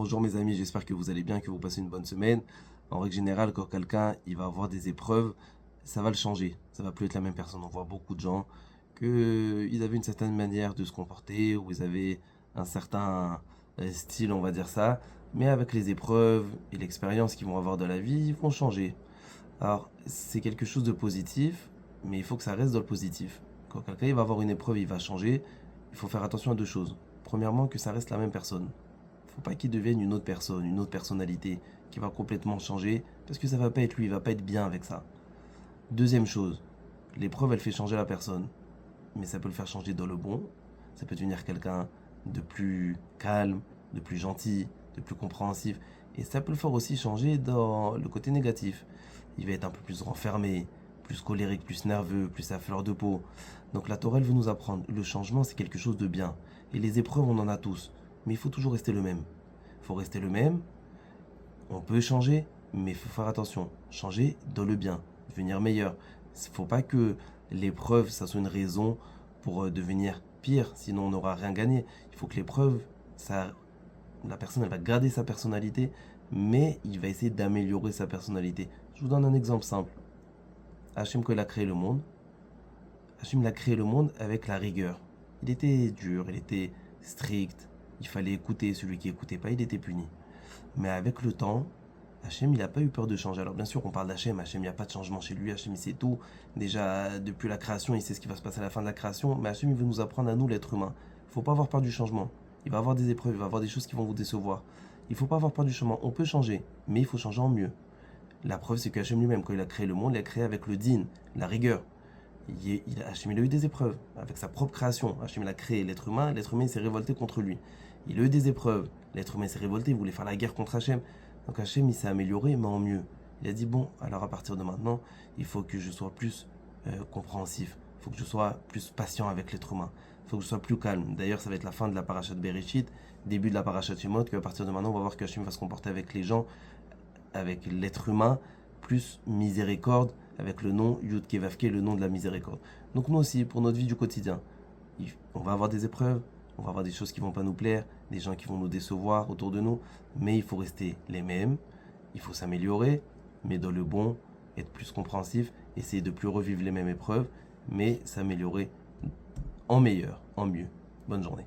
Bonjour mes amis, j'espère que vous allez bien, que vous passez une bonne semaine. En règle générale, quand quelqu'un il va avoir des épreuves, ça va le changer. Ça va plus être la même personne. On voit beaucoup de gens qu'ils avaient une certaine manière de se comporter, ou ils avaient un certain style, on va dire ça. Mais avec les épreuves et l'expérience qu'ils vont avoir de la vie, ils vont changer. Alors, c'est quelque chose de positif, mais il faut que ça reste dans le positif. Quand quelqu'un il va avoir une épreuve, il va changer, il faut faire attention à deux choses. Premièrement, que ça reste la même personne. Faut pas qu'il devienne une autre personne, une autre personnalité qui va complètement changer parce que ça va pas être lui, il va pas être bien avec ça. Deuxième chose, l'épreuve elle fait changer la personne, mais ça peut le faire changer dans le bon. Ça peut devenir quelqu'un de plus calme, de plus gentil, de plus compréhensif, et ça peut le faire aussi changer dans le côté négatif. Il va être un peu plus renfermé, plus colérique, plus nerveux, plus à fleur de peau. Donc la Torah elle veut nous apprendre, le changement c'est quelque chose de bien. Et les épreuves on en a tous, mais il faut toujours rester le même. Il faut rester le même, on peut changer, mais il faut faire attention. Changer dans le bien, devenir meilleur. Il ne faut pas que l'épreuve, ça soit une raison pour devenir pire, sinon on n'aura rien gagné. Il faut que l'épreuve, ça, la personne, elle va garder sa personnalité, mais il va essayer d'améliorer sa personnalité. Je vous donne un exemple simple. Hachem, quand il a créé le monde, Hachem l'a créé le monde avec la rigueur. Il était dur, il était strict, il fallait écouter, celui qui n'écoutait pas, il était puni. Mais avec le temps, Hachem, il n'a pas eu peur de changer. Alors bien sûr, on parle d'Hachem, Hachem, il n'y a pas de changement chez lui, Hachem, il sait tout. Déjà, depuis la création, il sait ce qui va se passer à la fin de la création, mais Hachem, il veut nous apprendre à nous, l'être humain. Il ne faut pas avoir peur du changement. Il va y avoir des épreuves, il va y avoir des choses qui vont vous décevoir. Il ne faut pas avoir peur du changement. On peut changer, mais il faut changer en mieux. La preuve, c'est que Hachem lui-même, quand il a créé le monde, il l'a créé avec le din, la rigueur. Hachem, il a eu des épreuves avec sa propre création. Hachem, il a créé l'être humain il s'est révolté contre lui. Il a eu des épreuves. L'être humain s'est révolté, il voulait faire la guerre contre Hachem. Donc Hachem, il s'est amélioré, mais en mieux. Il a dit, bon, alors à partir de maintenant, il faut que je sois plus compréhensif. Il faut que je sois plus patient avec l'être humain. Il faut que je sois plus calme. D'ailleurs, ça va être la fin de la parasha de Bereshit, début de la parasha de Shemot, qu'à partir de maintenant, on va voir que Hachem va se comporter avec les gens, avec l'être humain, plus miséricorde, avec le nom Yud Kevavke, le nom de la miséricorde. Donc nous aussi, pour notre vie du quotidien, on va avoir des épreuves, on va avoir des choses qui vont pas nous plaire, des gens qui vont nous décevoir autour de nous, mais il faut rester les mêmes, il faut s'améliorer, mais dans le bon, être plus compréhensif, essayer de plus revivre les mêmes épreuves, mais s'améliorer en meilleur, en mieux. Bonne journée.